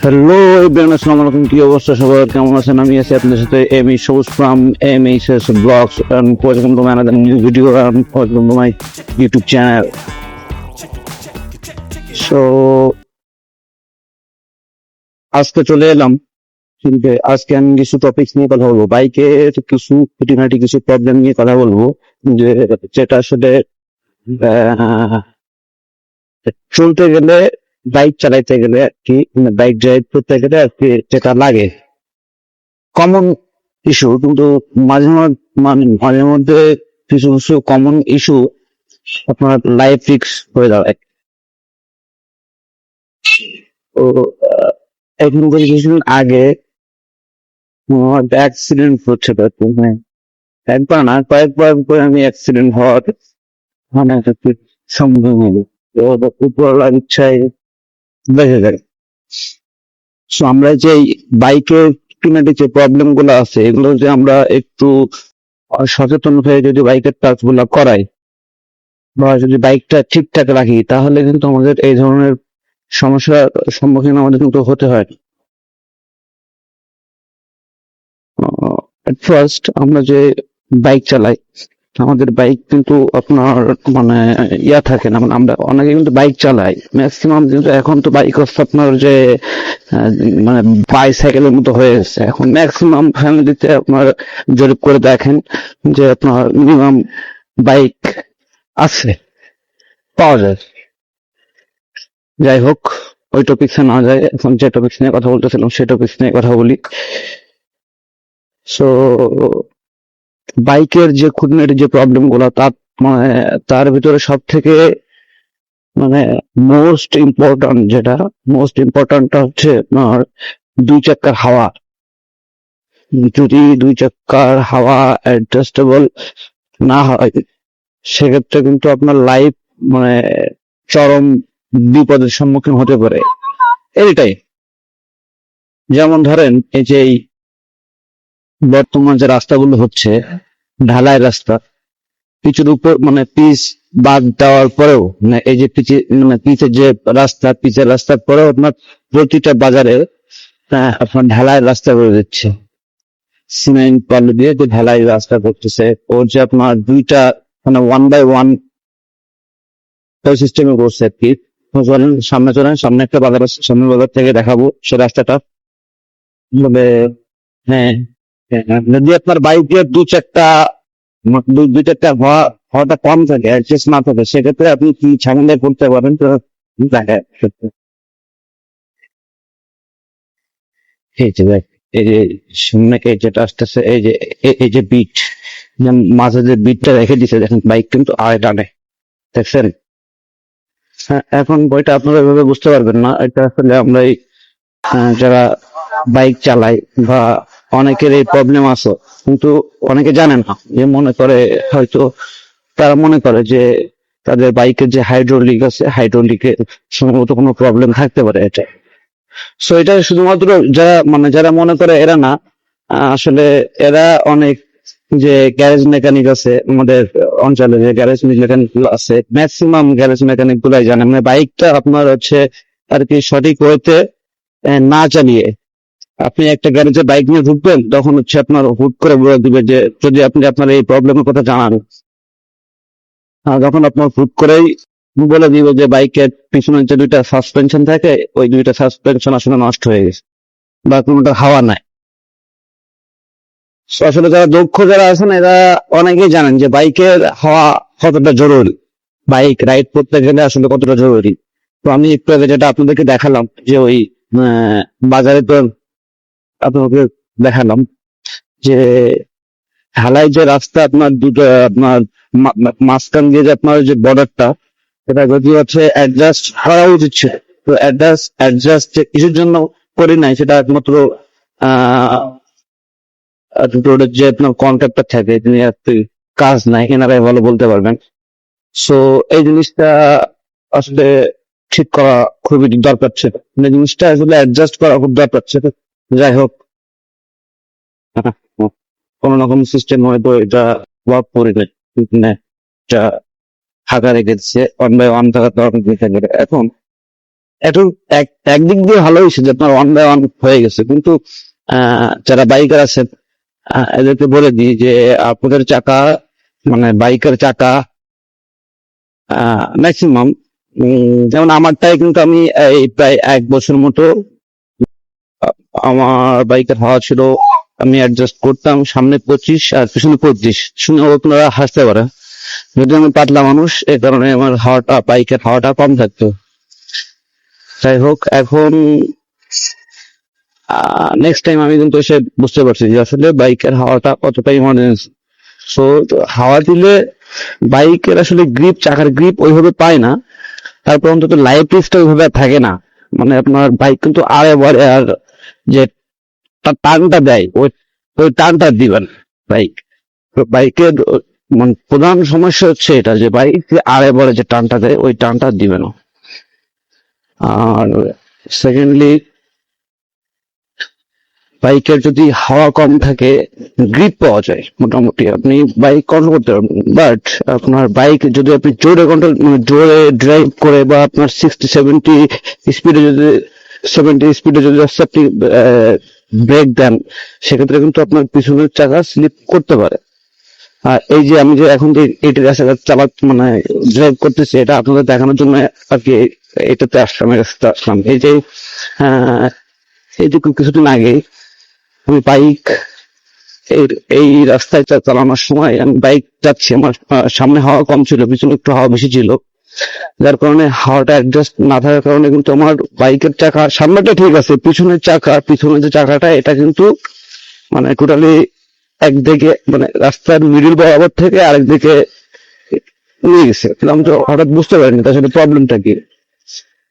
Hello everyone, আসসালামু আলাইকুম। কি অবস্থা সবার, কেমন আছেন? আমি আছি আপনাদের সাথে এম ই Sabuj from MHS blogs and welcome to my another new video and welcome to my YouTube channel. So আজকে চলে এলাম, কিন্তু আজকে আমি কিছু টপিকস নিয়ে কথা বলবো। বাইকের কিছু খুঁটিনাটি কিছু প্রবলেম নিয়ে কথা বলবো, যে যেটা আসলে আহ, চলতে গেলে, বাইক চালাইতে গেলে আর কি, বাইক ড্রাইভ করতে গেলে আর কি যেটা লাগে কমন ইস্যু, কিন্তু মাঝে মধ্যে কিছু কিছু কমন ইস্যু আপনার লাইফ রিস্ক হয়ে দাঁড়ায়। তো এখন থেকে কিছুদিন আগে আমার অ্যাক্সিডেন্ট হচ্ছিল আর কি। মানে একবার না, কয়েকবার করে আমি অ্যাক্সিডেন্ট হওয়ার মানে একটা সম্মুখীন হবো। তো উপরওয়ালার ইচ্ছায় বেঁচে যায়। সো আমরা যে বাইকের যে প্রবলেম গুলো আছে, এগুলো যে আমরা একটু সচেতন হয়ে যদি বাইকের কাজ গুলা করাই বা যদি বাইকটা ঠিকঠাক রাখি, তাহলে কিন্তু আমাদের এই ধরনের সমস্যার সম্মুখীন আমাদের কিন্তু হতে হয়। এট ফার্স্ট আমরা যে বাইক চালাই, আমাদের বাইক কিন্তু আপনার মানে থাকে না। মানে আমরা অনেকে কিন্তু বাইক চালাই, ম্যাক্সিমাম কিন্তু এখন তো বাইক হচ্ছে আপনার যে আহ, মানে বাইসাইকেলের মতো হয়ে গেছে। এখন ম্যাক্সিমাম ফ্যামিলিতে আপনার জরিপ করে দেখেন যে আপনার মিনিমাম বাইক আছে, পাওয়া যায়। যাই হোক, ওই টপিক্সে না যায়, এখন যে টপিক্স নিয়ে কথা বলতেছিলাম সেই টপিক্স নিয়ে কথা বলি। সো বাইকের যে খুঁটিনাটি যে প্রবলেম গুলো, তার মানে তার ভিতরে সব থেকে মানে মোস্ট ইম্পর্ট্যান্টটা হচ্ছে আপনার দুই চাকার হাওয়া। যদি দুই চাকার হাওয়া অ্যাডজাস্টেবল না হয়, সেক্ষেত্রে কিন্তু আপনার লাইফ মানে চরম বিপদের সম্মুখীন হতে পারে এটাই। যেমন ধরেন, এই যে এই বর্তমান যে রাস্তাগুলো হচ্ছে ঢালাই রাস্তা, পিচের উপর মানে পিচ বাদ দেওয়ার পরেও, মানে এই যে পিচের যে রাস্তা, পিচের রাস্তার পরেও আপনার প্রতিটা বাজারে আপনার ঢালাই রাস্তা করে দিচ্ছে। সিমেন্ট বালু দিয়ে যে ঢালাই রাস্তা করতেছে, ওর যে আপনার দুইটা মানে 1 by 1 সিস্টেমে করছে আর কি। তো চলেন সামনে, সামনে একটা বাজার আছে, সামনের বাজার থেকে দেখাবো সে রাস্তাটা। তবে হ্যাঁ, যদি আপনার বাইকের দুই চারটা হওয়াটা কম থাকে, অ্যাডজাস্ট না থাকে, সেক্ষেত্রে আপনি কি ঝামেলায় পড়তে পারেন। তো দেখা সত্যি। এই যে দেখ, এই যে সামনে এই যেটা আসতেছে, এই যে বিট, মাঝে যে বিটটা রেখে দিছে, দেখেন বাইক কিন্তু আড়াই টানে, দেখছেন? হ্যাঁ, এখন বইটা আপনারা এভাবে বুঝতে পারবেন না। এটা আসলে আমরা যারা বাইক চালাই বা অনেকের এই প্রবলেম আছে, কিন্তু অনেকে জানে না। যে মনে করে হয়তো, তারা মনে করে যে তাদের বাইকের যে হাইড্রোলিক আছে, হাইড্রোলিকের সম্ভবত কোনো প্রবলেম থাকতে পারে এটা। সো এটা শুধুমাত্র যারা মনে করে এরা না, আসলে এরা অনেক যে গ্যারেজ মেকানিক আছে আমাদের অঞ্চলে, যে গ্যারেজ মেকানিক গুলো আছে, ম্যাক্সিমাম গ্যারেজ মেকানিক গুলাই জানে মানে বাইকটা আপনার হচ্ছে আর কি সঠিক ওয়েতে না চালিয়ে আপনি একটা গ্যারেজে বাইক নিয়ে ঢুকবেন, তখন হচ্ছে আপনার হুট করে বলে দিবে যে, যদি আপনি আপনার এই প্রবলেমের কথা জানান, তখন আপনার হুট করেই বলে দিবে যে বাইকের পিছনে যে দুইটা সাসপেনশন থাকে, ওই দুইটা সাসপেনশন আসলে নষ্ট হয়ে গেছে বা কোনোটা হাওয়া নাই। So আসলে যারা দক্ষ যারা আছেন, এরা অনেকেই জানেন যে বাইকের হাওয়া কতটা জরুরি, বাইক রাইড করতে গেলে আসলে কতটা জরুরি। তো আমি একটু আগে যেটা আপনাদেরকে দেখালাম, যে ওই বাজারে তো আপনাকে দেখালাম যে ঢালাই যে রাস্তা, আপনার দুটো আপনার মাঝখান দিয়ে যে আপনার যে বর্ডারটা, এটা যদি হচ্ছে অ্যাডজাস্ট করা উচিত ছিল। তো অ্যাডজাস্ট যে কিছুর জন্য করি নাই, সেটা একমাত্র আহ রোডের যে আপনার কন্ট্রাক্টর থাকে, তিনি আর কি কাজ নাই, এনারাই ভালো বলতে পারবেন। সো এই জিনিসটা আসলে ঠিক করা খুবই দরকার ছিল, মানে জিনিসটা আসলে অ্যাডজাস্ট করা খুব দরকার ছিল। যাই হোক, কোন রকম সিস্টেম হয়তো এটা ওয়ার্ক করে নেয়, মানে এটা ফাঁকা রেখে দিচ্ছে, 1 by 1 থাকার কারণে এখন একটু একদিক দিয়ে ভালো হয়েছে যে আপনার 1 by 1 হয়ে গেছে, কিন্তু যারা বাইকার আছেন এদেরকে বলে দিই যে আপনাদের চাকা, মানে বাইকের চাকা ম্যাক্সিমাম, যেমন আমারটাই কিন্তু আমি এই প্রায় 1 বছর মতো আমার বাইকের হাওয়া ছিল, আমি অ্যাডজাস্ট করতাম সামনে 25 আর পিছনে 25, শুনে আপনারা হাসতে পারে, যদি আমি পাতলা মানুষ এই কারণে আমার হাওয়াটা, বাইকের হাওয়াটা কম থাকতো। যাই হোক, এখন নেক্সট টাইম আমি কিন্তু এসে বুঝতে পারছি যে আসলে বাইকের হাওয়াটা কতটা ইমার্জেন্সি। সো হাওয়া দিলে বাইকের আসলে গ্রিপ, চাকার গ্রিপ ওইভাবে পায় না, তারপর অন্তত লাইফ রিস্কটা ওইভাবে থাকে না। মানে আপনার বাইক কিন্তু আরে বারে আর যে টানটা দেয়, ওই ওই টানটা দিবেন বাইক, বাইকের মানে প্রধান সমস্যা হচ্ছে এটা যে বাইক আরে বারে যে টানটা দেয় ওই টানটা দিবে না। আর সেকেন্ডলি, বাইকের যদি হাওয়া কম থাকে গ্রিপ পাওয়া যায় মোটামুটি, আপনি বাইক কন্ট্রোল করতে পারবেন, বাট আপনার বাইক যদি আপনি জোরে কন্ট্রোল, জোরে ড্রাইভ করে বা আপনার 60-70 স্পিডে যদি 70 স্পিডে যদি আপনি ব্রেক দেন, সেক্ষেত্রে কিন্তু আপনার পিছনের চাকা স্লিপ করতে পারে। আর এই যে আমি যে এখন যে 80 রাস্তা মানে ড্রাইভ করতেছি, এটা আপনাদের দেখানোর জন্য আর কি এটাতে আসলাম, আসলাম। এই যে আহ, এই যে কিছুদিন আগে আমি বাইক এই এই রাস্তায় চালানোর সময় আমি বাইক যাচ্ছি, আমার সামনে হাওয়া কম ছিল, পিছনে একটু হাওয়া বেশি ছিল, যার কারণে হাওয়াটা অ্যাডজাস্ট না থাকার কারণে কিন্তু আমার বাইকের চাকা সামনেটা ঠিক আছে, পিছনের চাকা, পিছনের যে চাকাটা এটা কিন্তু মানে টোটালি একদিকে, মানে রাস্তার মিডিল বরাবর থেকে আরেকদিকে নিয়ে গেছে, কিন্তু আমি তো হঠাৎ বুঝতে পারিনি তার সাথে প্রবলেমটা কি।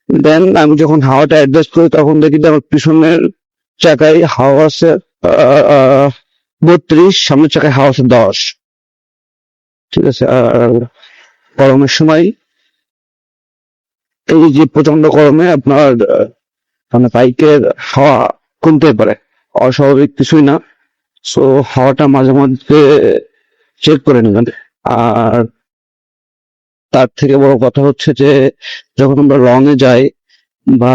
দেন আমি যখন হাওয়াটা অ্যাডজাস্ট করি তখন দেখি যে আমার পিছনের চাকায় হাওয়া আছে 32, সামনের চাকায় হাওয়া আছে 10। ঠিক আছে। আর গরমের সময়, এই যে প্রচন্ড গরমে আপনার মানে বাইকের হাওয়া কমতে পারে, অস্বাভাবিক কিছুই না। সো হাওয়াটা মাঝে মধ্যে চেক করে নেবেন। আর তার থেকে বড় কথা হচ্ছে যে যখন আমরা লং এ যাই বা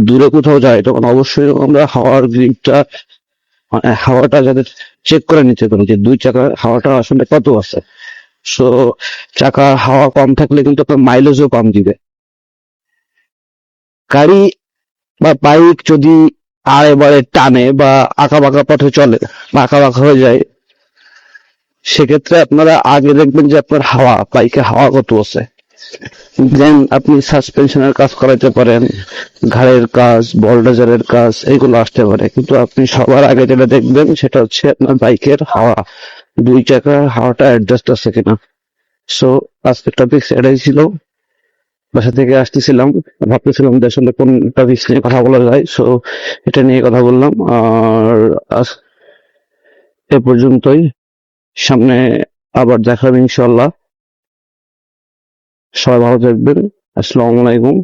দূরে কোথাও যাই, তখন অবশ্যই আমরা হাওয়ার গ্রিপটা, মানে হাওয়াটা যাতে চেক করে নিতে পারি যে দুই চাকার হাওয়াটা আসলে কত আছে। সো চাকার হাওয়া কম থাকলে কিন্তু আপনার মাইলেজও কম দিবে। গাড়ি বা বাইক যদি আর এবারে টানে বা আঁকা বাঁকা পথে চলে বা আঁকা বাঁকা হয়ে যায়, সেক্ষেত্রে আপনারা আগে দেখবেন যে আপনার হাওয়া, বাইকে হাওয়া কত আছে, দেন আপনি সাসপেনশনের কাজ করাইতে পারেন, ঘাড়ের কাজ, বল্ডাজারের কাজ, এগুলো আসতে পারে। কিন্তু আপনি সবার আগে যেটা দেখবেন সেটা হচ্ছে আপনার বাইকের হাওয়া, দুই চাকার হাওয়াটা অ্যাডজাস্ট আছে কিনা। সো আজকের টপিক এটাই ছিল। বাসা থেকে আসতেছিলাম, ভাবতেছিলাম যে আসলে কোন টপিক নিয়ে কথা বলা যায়, সো এটা নিয়ে কথা বললাম। আর আজ এ পর্যন্তই, সামনে আবার দেখা হবে ইনশাল্লাহ। সবাই ভালো থাকবেন। আসসালামু আলাইকুম।